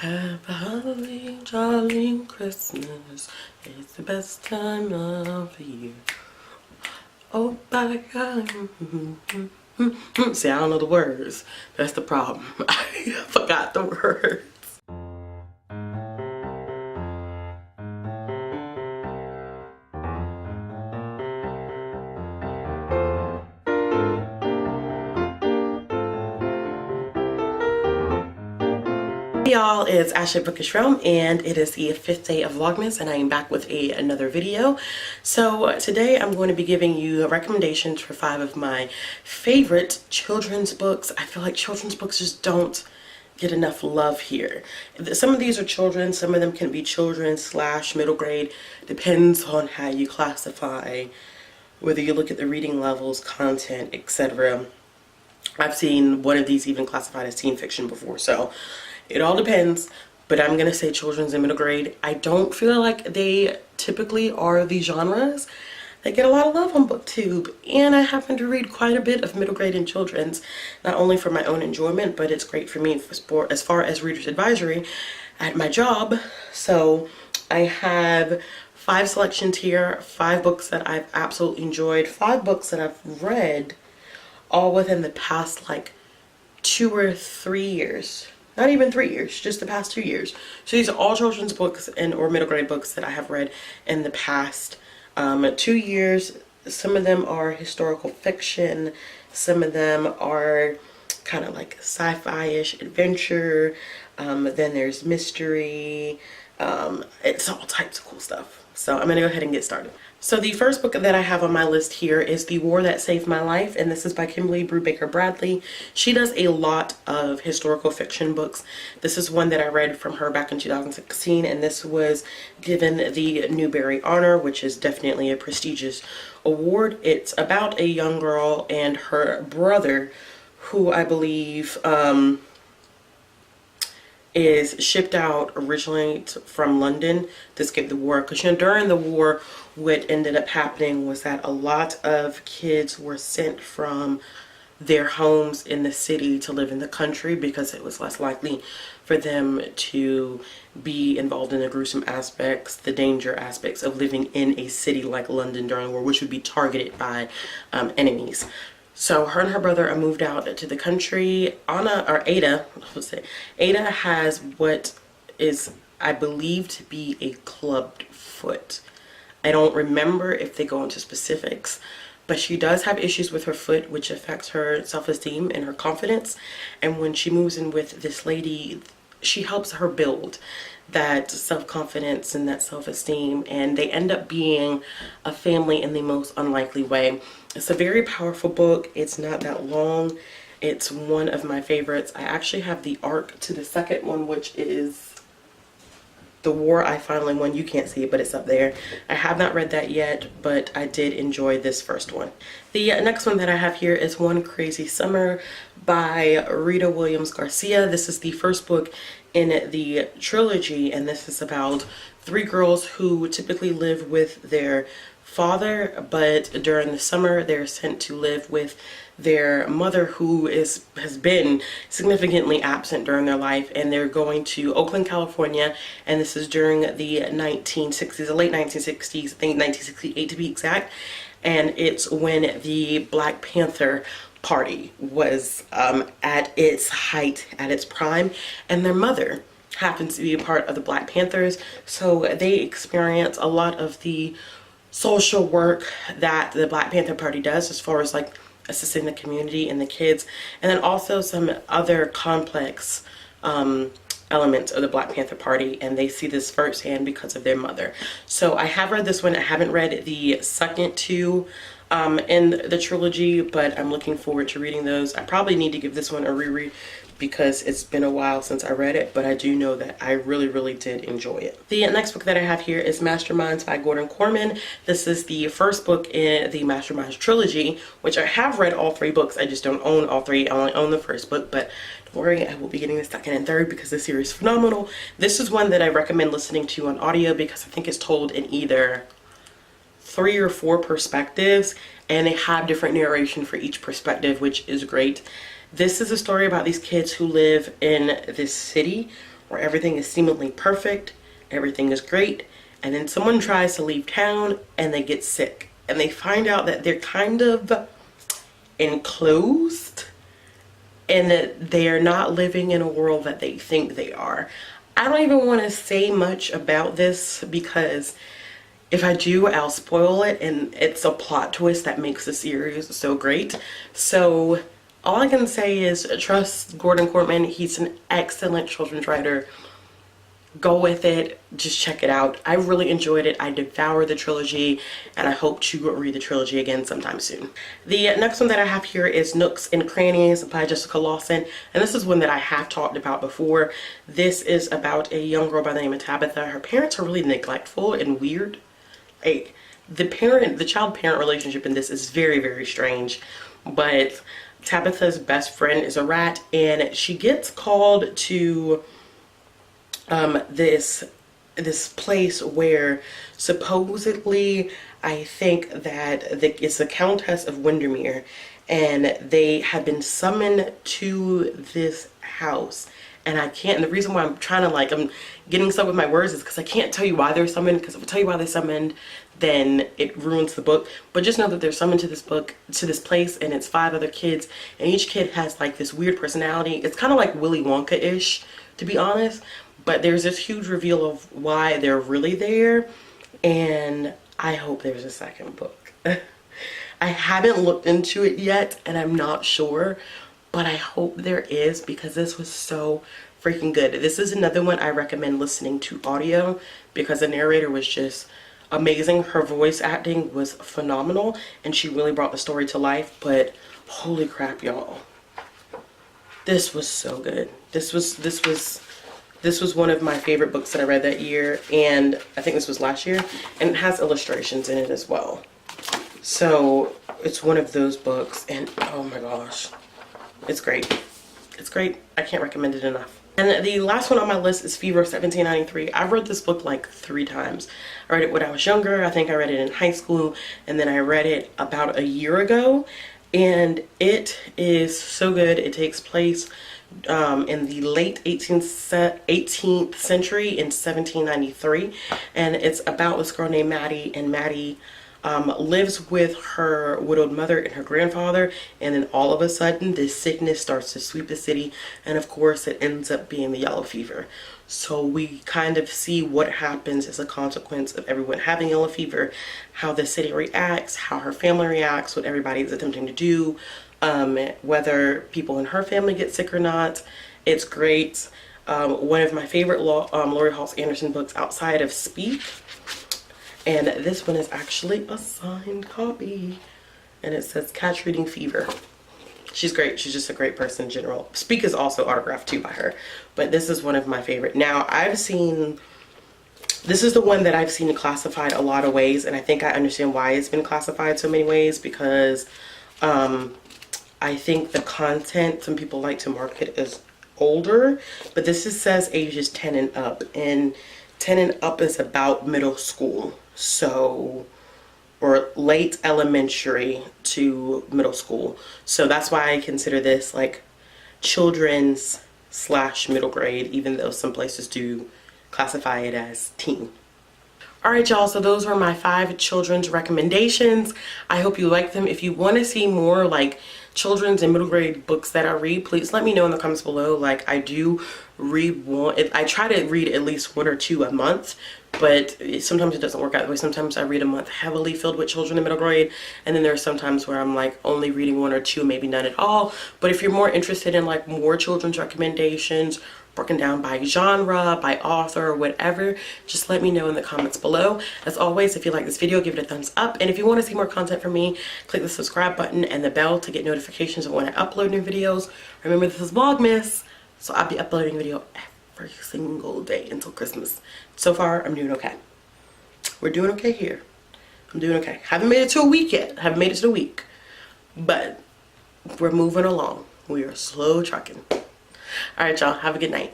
Have a holly jolly Christmas. It's the best time of the year. Oh my God. See, I don't know the words. That's the problem. I forgot the words. Hey y'all, it's Ashley Bookish Realm, and it is the 5th day of Vlogmas, and I am back with another video. So today I'm going to be giving you recommendations for 5 of my favorite children's books. I feel like children's books just don't get enough love here. Some of these are children, some of them can be children / middle grade, depends on how you classify, whether you look at the reading levels, content, etc. I've seen one of these even classified as teen fiction before, so it all depends, but I'm gonna say children's and middle grade. I don't feel like they typically are the genres that get a lot of love on BookTube, and I happen to read quite a bit of middle grade and children's, not only for my own enjoyment, but it's great for me as far as reader's advisory at my job. So I have 5 selections here, 5 books that I've absolutely enjoyed, 5 books that I've read all within the past like 2 or 3 years. Not even 3 years, just the past 2 years. So these are all children's books or middle grade books that I have read in the past 2 years. Some of them are historical fiction. Some of them are kind of like sci-fi-ish adventure. Then there's mystery. It's all types of cool stuff. So I'm gonna go ahead and get started. So the first book that I have on my list here is The War That Saved My Life, and this is by Kimberly Brubaker Bradley. She does a lot of historical fiction books. This is one that I read from her back in 2016, and this was given the Newbery Honor, which is definitely a prestigious award. It's about a young girl and her brother, who I believe is shipped out originally from London to escape the war. Because during the war, what ended up happening was that a lot of kids were sent from their homes in the city to live in the country because it was less likely for them to be involved in the gruesome aspects, the danger aspects of living in a city like London during the war, which would be targeted by enemies. So her and her brother are moved out to the country. Ada has what is, I believe, to be a clubbed foot. I don't remember if they go into specifics, but she does have issues with her foot, which affects her self-esteem and her confidence. And when she moves in with this lady, she helps her build that self-confidence and that self-esteem, and they end up being a family in the most unlikely way. It's a very powerful book. It's not that long. It's one of my favorites. I actually have the arc to the second one, which is The War I Finally Won. You can't see it, but it's up there. I have not read that yet, but I did enjoy this first one. The next one that I have here is One Crazy Summer by Rita Williams Garcia. This is the first book in the trilogy, and this is about 3 girls who typically live with their father, but during the summer they're sent to live with their mother, who has been significantly absent during their life, and they're going to Oakland, California, and this is during the 1960s, the late 1960s, I think 1968 to be exact, and it's when the Black Panther Party was at its height, at its prime, and their mother happens to be a part of the Black Panthers, so they experience a lot of the social work that the Black Panther Party does as far as like assisting the community and the kids, and then also some other complex elements of the Black Panther Party, and they see this firsthand because of their mother. So I have read this one. I haven't read the second 2 in the trilogy, but I'm looking forward to reading those. I probably need to give this one a reread because it's been a while since I read it, but I do know that I really did enjoy it. The next book that I have here is Masterminds by Gordon Corman. This is the first book in the Masterminds trilogy, which I have read all 3 books. I just don't own all 3. I only own the first book, but don't worry, I will be getting the second and third because the series is phenomenal. This is one that I recommend listening to on audio because I think it's told in either 3 or 4 perspectives, and they have different narration for each perspective, which is great. This is a story about these kids who live in this city where everything is seemingly perfect, everything is great, and then someone tries to leave town and they get sick. And they find out that they're kind of enclosed and that they are not living in a world that they think they are. I don't even want to say much about this because if I do, I'll spoil it, and it's a plot twist that makes the series so great. So all I can say is trust Gordon Korman. He's an excellent children's writer. Go with it. Just check it out. I really enjoyed it. I devoured the trilogy, and I hope to read the trilogy again sometime soon. The next one that I have here is Nooks and Crannies by Jessica Lawson, and this is one that I have talked about before. This is about a young girl by the name of Tabitha. Her parents are really neglectful and weird. Like, the child-parent relationship in this is very, very strange. But Tabitha's best friend is a rat, and she gets called to this place where supposedly, I think that it's the Countess of Windermere, and they have been summoned to this house. And I can't, and the reason why I'm trying to, like, I'm getting stuck with my words is because I can't tell you why they're summoned, because if I tell you why they're summoned, then it ruins the book. But just know that they're summoned to this place, and it's 5 other kids, and each kid has like this weird personality. It's kind of like Willy Wonka-ish, to be honest. But there's this huge reveal of why they're really there, and I hope there's a second book. I haven't looked into it yet, and I'm not sure, but I hope there is, because this was so freaking good. This is another one I recommend listening to audio, because the narrator was just amazing. Her voice acting was phenomenal, and she really brought the story to life. But holy crap, y'all, this was so good. This was one of my favorite books that I read that year, and I think this was last year, and it has illustrations in it as well. So it's one of those books, and oh my gosh, it's great. It's great. I can't recommend it enough. And the last one on my list is Fever 1793. I've read this book like 3 times. I read it when I was younger. I think I read it in high school, and then I read it about a year ago, and it is so good. It takes place in the late 18th century in 1793, and it's about this girl named Maddie, and Maddie lives with her widowed mother and her grandfather, and then all of a sudden this sickness starts to sweep the city, and of course it ends up being the yellow fever. So we kind of see what happens as a consequence of everyone having yellow fever, how the city reacts, how her family reacts, what everybody is attempting to do, whether people in her family get sick or not. It's great. One of my favorite Laurie Halse Anderson books outside of Speak. And this one is actually a signed copy, and it says Catch Reading Fever. She's great. She's just a great person in general. Speak is also autographed too by her, but this is one of my favorite. Now, this is the one that I've seen classified a lot of ways, and I think I understand why it's been classified so many ways, because I think the content, some people like to market as older, but this says ages 10 and up, and 10 and up is about middle school. So, or late elementary to middle school. So that's why I consider this like children's / middle grade, even though some places do classify it as teen. Alright y'all, so those were my 5 children's recommendations. I hope you like them. If you want to see more like children's and middle grade books that I read, please let me know in the comments below. Like, I do read one, I try to read at least 1 or 2 a month, but sometimes it doesn't work out that way. Sometimes I read a month heavily filled with children in middle grade, and then there are some times where I'm like only reading 1 or 2, maybe none at all. But if you're more interested in like more children's recommendations broken down by genre, by author, or whatever, just let me know in the comments below. As always, if you like this video, give it a thumbs up, and if you want to see more content from me, click the subscribe button and the bell to get notifications of when I upload new videos. Remember, this is Vlogmas, so I'll be uploading a video every single day until Christmas. So far, I'm doing okay. We're doing okay here. I'm doing okay. Haven't made it to a week yet. Haven't made it to the week, but we're moving along. We are slow trucking. All right, y'all, have a good night.